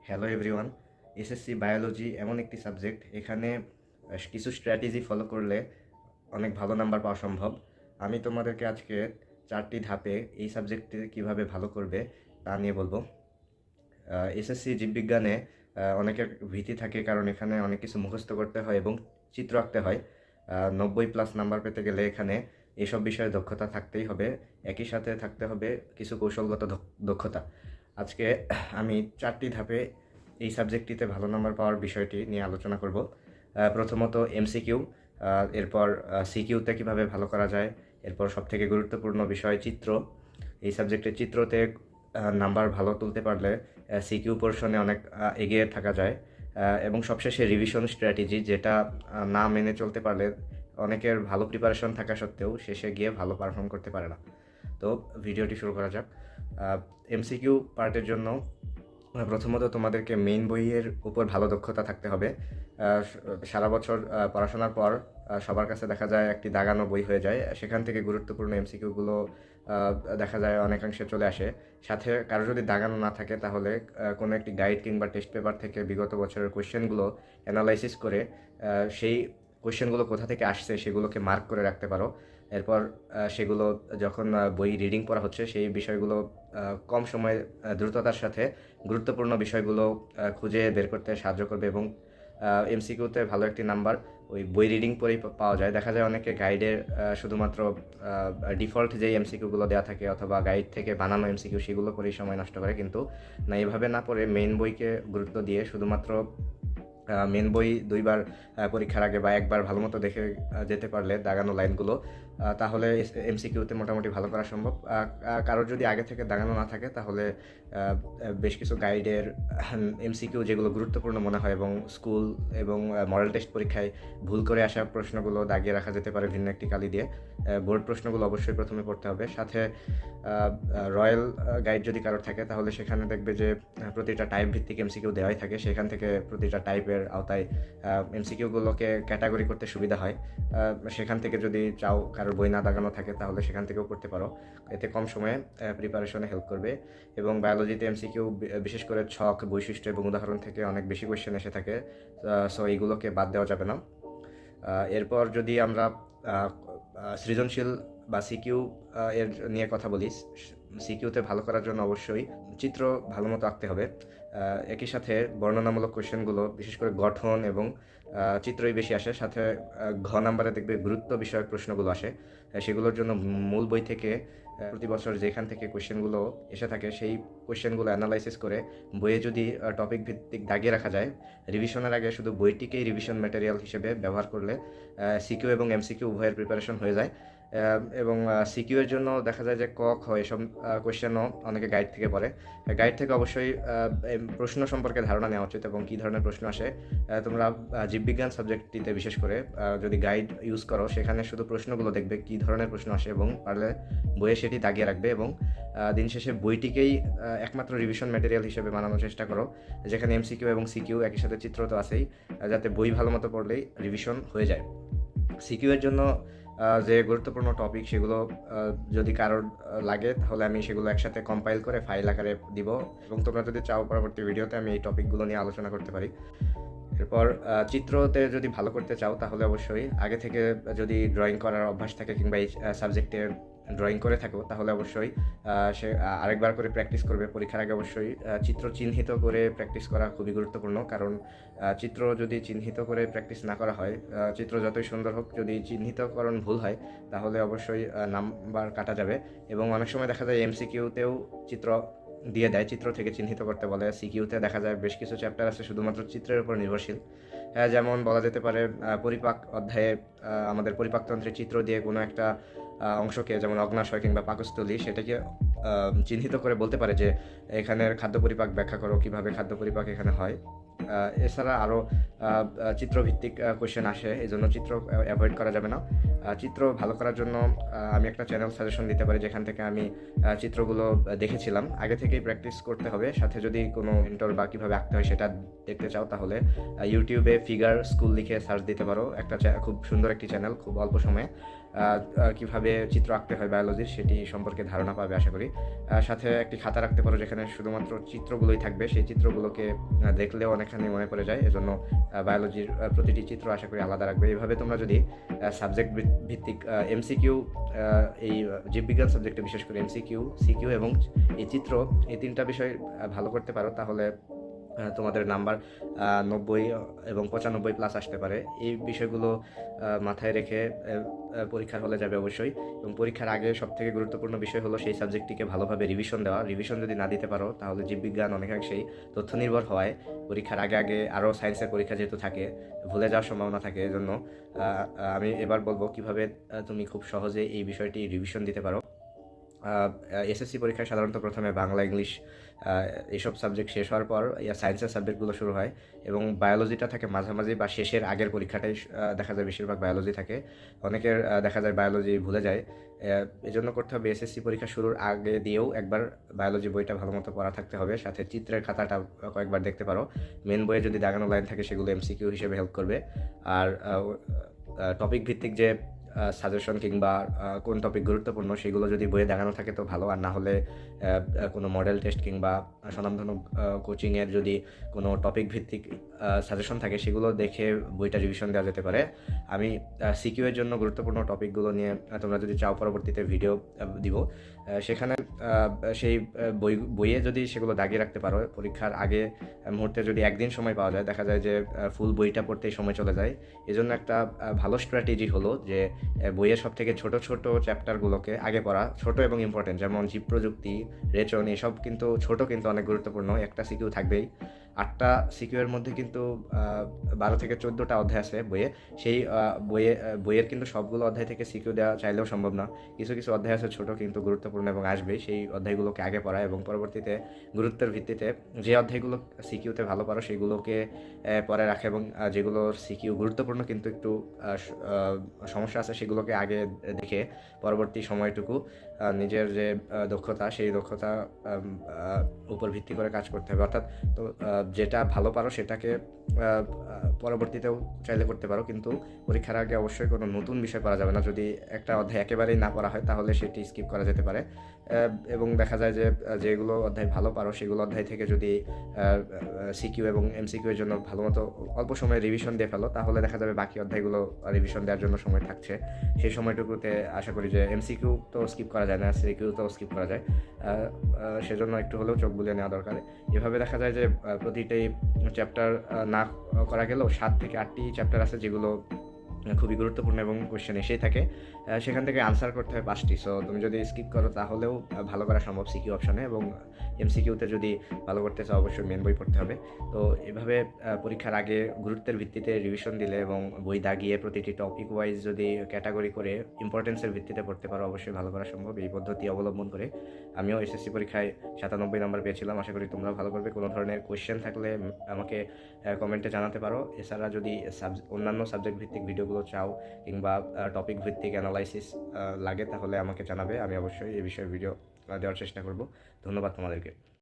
Hello everyone. SSC biology এমন একটি subject, এখানে কিছু স্ট্র্যাটেজি ফলো করলে অনেক ভালো নাম্বার পাওয়া সম্ভব। আমি তোমাদেরকে আজকে 4টি ধাপে এই সাবজেক্টে কিভাবে ভালো করবে তা নিয়ে বলবো। এসএসসি জীববিজ্ঞানে অনেকের ভীতি থাকে, কারণ এখানে অনেক কিছু মুখস্থ করতে হয় এবং চিত্র আঁকতে হয়। 90+ নাম্বার পেতে গেলে এখানে এসব বিষয়ে দক্ষতা থাকতেই হবে, একই সাথে থাকতে হবে কিছু কৌশলগত দক্ষতা। আজকে আমি 4টি ধাপে এই সাবজেক্টটিতে ভালো নাম্বার পাওয়ার বিষয়টি নিয়ে আলোচনা করব। প্রথমত এমসিকিউ, এরপর সিকিউতে কিভাবে ভালো করা যায়, এরপর সবথেকে গুরুত্বপূর্ণ বিষয় চিত্র। এই সাবজেক্টের চিত্রতে নাম্বার ভালো তুলতে পারলে সিকিউ পোর্শনে অনেক এগিয়ে থাকা যায়। এবং সবশেষে রিভিশন স্ট্র্যাটেজি, যেটা না মেনে চলতে পারলে অনেকের ভালো প্রিপারেশন থাকা সত্ত্বেও শেষে গিয়ে ভালো পারফর্ম করতে পারে না। তো ভিডিওটি শুরু করা যাক। এমসিকিউ পার্টের জন্য প্রথমত তোমাদেরকে মেইন বইয়ের উপর ভালো দক্ষতা থাকতে হবে। সারা বছর পড়াশোনার পর সবার কাছে দেখা যায় একটি দাগানো বই হয়ে যায়, সেখান থেকে গুরুত্বপূর্ণ এমসিকিউগুলো দেখা যায় অনেকাংশে চলে আসে। সাথে কারো যদি দাগানো না থাকে তাহলে কোনো একটি গাইড কিংবা টেস্ট পেপার থেকে বিগত বছরের কোয়েশ্চেনগুলো অ্যানালাইসিস করে সেই কোয়েশ্চেনগুলো কোথা থেকে আসছে সেগুলোকে মার্ক করে রাখতে পারো। এরপর সেগুলো যখন বই রিডিং পড়া হচ্ছে সেই বিষয়গুলো কম সময়ে দ্রুততার সাথে গুরুত্বপূর্ণ বিষয়গুলো খুঁজে বের করতে সাহায্য করবে। এবং এমসিকিউতে ভালো একটি নাম্বার ওই বই রিডিং পরেই পাওয়া যায়। দেখা যায় অনেকে গাইডের শুধুমাত্র ডিফল্ট যেই এমসিকিউগুলো দেওয়া থাকে অথবা গাইড থেকে বানানো এমসিকিউ সেগুলো পরেই সময় নষ্ট করে, কিন্তু না, এভাবে না পড়ে মেইন বইকে গুরুত্ব দিয়ে শুধুমাত্র মেন বই 2বার পরীক্ষার আগে বা একবার ভালো মতো দেখে যেতে পারলে দাগানো লাইনগুলো, তাহলে এমসিকিউতে মোটামুটি ভালো করা সম্ভব। কারোর যদি আগে থেকে দাগানো না থাকে তাহলে বেশ কিছু গাইডের এমসিকিউ যেগুলো গুরুত্বপূর্ণ মনে হয় এবং স্কুল এবং মডেল টেস্ট পরীক্ষায় ভুল করে আসা প্রশ্নগুলো দাগিয়ে রাখা যেতে পারে ভিন্ন একটি কালি দিয়ে। বোর্ড প্রশ্নগুলো অবশ্যই প্রথমে পড়তে হবে। সাথে রয়্যাল গাইড যদি কারোর থাকে তাহলে সেখানে দেখবে যে প্রতিটা টাইপ ভিত্তিক এমসিকিউ দেওয়াই থাকে, সেখান থেকে প্রতিটা টাইপের আওতায় এমসিকিউগুলোকে ক্যাটাগরি করতে সুবিধা হয়। সেখান থেকে যদি চাও, কারোর বই না দাগানো থাকে তাহলে সেখান থেকেও করতে পারো, এতে কম সময়ে প্রিপারেশনে হেল্প করবে। এবং বায়োলজিতে এমসিকিউ বিশেষ করে ছক, বৈশিষ্ট্য এবং উদাহরণ থেকে অনেক বেশি কোয়েশ্চেন এসে থাকে, সো এইগুলোকে বাদ দেওয়া যাবে না। এরপর যদি আমরা সৃজনশীল বা সিকিউ এর নিয়ে কথা বলি, সিকিউতে ভালো করার জন্য অবশ্যই চিত্র ভালো মতো আঁকতে হবে। একই সাথে বর্ণনামূলক কোয়েশ্চেনগুলো বিশেষ করে গঠন এবং চিত্রই বেশি আসে। সাথে ঘ নাম্বারে দেখবে গুরুত্ব বিষয়ক প্রশ্নগুলো আসে, সেগুলোর জন্য মূল বই থেকে প্রতি বছর যেখান থেকে কোয়েশ্চেনগুলো এসে থাকে সেই কোয়েশ্চেনগুলো অ্যানালাইসিস করে বইয়ে যদি টপিক ভিত্তিক দাগিয়ে রাখা যায়, রিভিশনের আগে শুধু বইটিকেই রিভিশন ম্যাটেরিয়াল হিসেবে ব্যবহার করলে সিকিউ এবং এমসিকিউ উভয়ের প্রিপারেশন হয়ে যায়। এবং সিকিউ এর জন্য দেখা যায় যে ক খ এসব কোয়েশ্চেনও অনেকে গাইড থেকে পড়ে। গাইড থেকে অবশ্যই প্রশ্ন সম্পর্কে ধারণা নেওয়া উচিত এবং কী ধরনের প্রশ্ন আসে। তোমরা জীববিজ্ঞান সাবজেক্টটিতে বিশেষ করে যদি গাইড ইউজ করো, সেখানে শুধু প্রশ্নগুলো দেখবে কী ধরনের প্রশ্ন আসে এবং পারলে বইয়ে সেটি দাগিয়ে রাখবে এবং দিন শেষে বইটিকেই একমাত্র রিভিশন ম্যাটেরিয়াল হিসেবে বানানোর চেষ্টা করো, যেখানে এমসিকিউ এবং সিকিউ একই সাথে চিত্র তো আছেই, যাতে বই ভালো মতো পড়লেই রিভিশন হয়ে যায়। সিকিউ এর জন্য যে গুরুত্বপূর্ণ টপিক সেগুলো যদি কারোর লাগে তাহলে আমি সেগুলো একসাথে কম্পাইল করে ফাইল আকারে দিব এবং তোমরা যদি চাও পরবর্তী ভিডিওতে আমি এই টপিকগুলো নিয়ে আলোচনা করতে পারি। এরপর চিত্রতে যদি ভালো করতে চাও তাহলে অবশ্যই আগে থেকে যদি ড্রয়িং করার অভ্যাস থাকে কিংবা এই সাবজেক্টের ড্রয়িং করে থাকো তাহলে অবশ্যই সে আরেকবার করে প্র্যাকটিস করবে। পরীক্ষার আগে অবশ্যই চিত্র চিহ্নিত করে প্র্যাকটিস করা খুবই গুরুত্বপূর্ণ, কারণ চিত্র যদি চিহ্নিত করে প্র্যাকটিস না করা হয়, চিত্র যতই সুন্দর হোক, যদি চিহ্নিতকরণ ভুল হয় তাহলে অবশ্যই নাম্বার কাটা যাবে। এবং অনেক সময় দেখা যায় এমসিকিউতেও চিত্র দিয়ে দেয়, চিত্র থেকে চিহ্নিত করতে বলে। সিকিউতে দেখা যায় বেশ কিছু চ্যাপ্টার আছে শুধুমাত্র চিত্রের উপর নির্ভরশীল। যেমন বলা যেতে পারে পরিপাক অধ্যায়ে আমাদের পরিপাকতন্ত্রের চিত্র দিয়ে কোনো একটা অংশকে, যেমন অগ্নাশয় কিংবা পাকস্থলী, সেটাকে চিহ্নিত করে বলতে পারে যে এখানের খাদ্য পরিপাক ব্যাখ্যা করো, কীভাবে খাদ্য পরিপাক এখানে হয়। এছাড়া আরও চিত্রভিত্তিক কোয়েশ্চেন আসে, এই জন্য চিত্র অ্যাভয়েড করা যাবে না। চিত্র ভালো করার জন্য আমি একটা চ্যানেল সাজেশন দিতে পারি, যেখান থেকে আমি চিত্রগুলো দেখেছিলাম। আগে থেকেই প্র্যাকটিস করতে হবে, সাথে যদি কোনো মেন্টর বা কীভাবে আঁকতে হয় সেটা দেখতে চাও তাহলে ইউটিউবে ফিগার স্কুল লিখে সার্চ দিতে পারো। একটা খুব সুন্দর একটি চ্যানেল, খুব অল্প সময়ে কীভাবে চিত্র আঁকতে হয় বায়োলজির সেটি সম্পর্কে ধারণা পাবে আশা করি। সাথে একটি খাতা রাখতে পারো যেখানে শুধুমাত্র চিত্রগুলোই থাকবে, সেই চিত্রগুলোকে দেখলেও অনেকখানি মনে পড়ে যায়, এজন্য বায়োলজির প্রতিটি চিত্র আশা করি আলাদা রাখবে। এইভাবে তোমরা যদি সাবজেক্ট ভিত্তিক এমসিকিউ, এই জীববিজ্ঞান সাবজেক্টে বিশেষ করে এমসিকিউ, সিকিউ এবং এই চিত্র, এই তিনটা বিষয় ভালো করতে পারো, তাহলে তোমাদের নাম্বার 90 এবং 95 প্লাস আসতে পারে। এই বিষয়গুলো মাথায় রেখে পরীক্ষার হলে যাবে অবশ্যই। এবং পরীক্ষার আগে সবথেকে গুরুত্বপূর্ণ বিষয় হলো সেই সাবজেক্টটিকে ভালোভাবে রিভিশন দেওয়া। রিভিশন যদি না দিতে পারো তাহলে জীববিজ্ঞান অনেকাংশেই তথ্য নির্ভর হওয়ায় পরীক্ষার আগে আরও সায়েন্সের পরীক্ষা যেহেতু থাকে, ভুলে যাওয়ার সম্ভাবনা থাকে। এজন্য আমি এবার বলবো কিভাবে তুমি খুব সহজে এই বিষয়টি রিভিশন দিতে পারো। এসএসসি পরীক্ষায় সাধারণত প্রথমে বাংলা, ইংলিশ এইসব সাবজেক্ট শেষ হওয়ার পর সায়েন্সের সাবজেক্টগুলো শুরু হয় এবং বায়োলজিটা থাকে মাঝামাঝি বা শেষের আগের পরীক্ষাটাই দেখা যায় বেশিরভাগ বায়োলজি থাকে। অনেকের দেখা যায় বায়োলজি ভুলে যায়। এজন্য করতে হবে এসএসসি পরীক্ষা শুরুর আগে দিয়েও একবার বায়োলজি বইটা ভালো মতো পড়া থাকতে হবে, সাথে চিত্রের খাতাটা কয়েকবার দেখতে পারো। মেন বইয়ে যদি দাগানো লাইন থাকে সেগুলো এমসিকিউ হিসেবে হেল্প করবে। আর টপিক ভিত্তিক যে সাজেশন কিংবা কোন টপিক গুরুত্বপূর্ণ সেগুলো যদি বইয়ে দেখানো থাকে তো ভালো, আর না হলে কোনো মডেল টেস্ট কিংবা স্বনামধন্য কোচিংয়ের যদি কোনো টপিক ভিত্তিক সাজেশন থাকে সেগুলো দেখে বইটা রিভিশন দেওয়া যেতে পারে। আমি সিকিউ এর জন্য গুরুত্বপূর্ণ টপিকগুলো নিয়ে তোমরা যদি চাও পরবর্তীতে ভিডিও দিব, সেখানে সেই বইয়ে যদি সেগুলো দাগিয়ে রাখতে পারো, পরীক্ষার আগে মুহূর্তে যদি একদিন সময় পাওয়া যায়, দেখা যায় যে ফুল বইটা পড়তেই সময় চলে যায়। এজন্য একটা ভালো স্ট্র্যাটেজি হলো যে বইয়ের সব থেকে ছোট চ্যাপ্টারগুলোকে আগে পড়া, ছোট এবং ইম্পর্টেন্ট, যেমন জীব প্রযুক্তি, রেচন, এসব কিন্তু ছোট কিন্তু অনেক গুরুত্বপূর্ণ। একটা সিকিউ থাকবেই, 8টা সিকিউয়ের মধ্যে কিন্তু 12 থেকে 14টা অধ্যায় আছে বইয়ে। সেই বইয়ের কিন্তু সবগুলো অধ্যায় থেকে সিকিউ দেওয়া চাইলেও সম্ভব না। কিছু কিছু অধ্যায় আছে ছোট কিন্তু গুরুত্বপূর্ণ এবং আসবে, সেই অধ্যায়গুলোকে আগে পড়া এবং পরবর্তীতে গুরুত্বের ভিত্তিতে যে অধ্যায়গুলো সিকিউতে ভালো পারো সেগুলোকে পরে রাখা, এবং যেগুলোর সিকিউ গুরুত্বপূর্ণ কিন্তু একটু সমস্যা আছে সেগুলোকে আগে দেখে পরবর্তী সময়টুকু নিজের যে দক্ষতা, সেই দক্ষতা উপর ভিত্তি করে কাজ করতে হবে। অর্থাৎ তো যেটা ভালো পারো সেটাকে পরবর্তীতেও চাইলে করতে পারো, কিন্তু পরীক্ষার আগে অবশ্যই কোনো নতুন বিষয় পড়া যাবে না। যদি একটা অধ্যায় একেবারেই না পড়া হয় তাহলে সেটি স্কিপ করা যেতে পারে। এবং দেখা যায় যে যেগুলো অধ্যায় ভালো পারো সেগুলো অধ্যায় থেকে যদি সিকিউ এবং এমসিকিউ এর জন্য ভালো মতো অল্প সময়ে রিভিশন দিয়ে ফেলো, তাহলে দেখা যাবে বাকি অধ্যায়গুলো রিভিশন দেওয়ার জন্য সময় থাকছে। সেই সময়টুকুতে আশা করি যে এমসিকিউ তো স্কিপ করা যায় না, সিকিউ তো স্কিপ করা যায়, সেজন্য একটু হলেও চোখ বুলিয়ে নেওয়া দরকার। এভাবে দেখা যায় যে প্রতিটি চ্যাপ্টার না করা গেলেও 7 থেকে 8টি চ্যাপ্টার আছে যেগুলো খুবই গুরুত্বপূর্ণ এবং কোয়েশ্চেন এসেই থাকে, সেখান থেকে আনসার করতে হয় 5টি। সো তুমি যদি স্কিপ করো তাহলেও ভালো করা সম্ভব সিকিউ অপশনে, এবং এমসিকিউতে যদি ভালো করতে চাও অবশ্যই মেন বই পড়তে হবে। তো এভাবে পরীক্ষার আগে গুরুত্বের ভিত্তিতে রিভিশন দিলে এবং বই দাগিয়ে প্রতিটি টপিক ওয়াইজ যদি ক্যাটাগরি করে ইম্পর্টেন্সের ভিত্তিতে পড়তে পারো অবশ্যই ভালো করা সম্ভব। এই পদ্ধতি অবলম্বন করে আমিও এসএসসি পরীক্ষায় 97 নাম্বার পেয়েছিলাম। আশা করি তোমরা ভালো করবে। কোনো ধরনের কোয়েশ্চেন থাকলে আমাকে কমেন্টে জানাতে পারো। এছাড়া যদি অন্যান্য সাবজেক্ট ভিত্তিক ভিডিওগুলো চাও কিংবা টপিক ভিত্তিক অ্যানালাইসিস লাগে তাহলে আমাকে জানাবে, আমি অবশ্যই এই বিষয়ে ভিডিও দেওয়ার চেষ্টা করব। ধন্যবাদ তোমাদেরকে।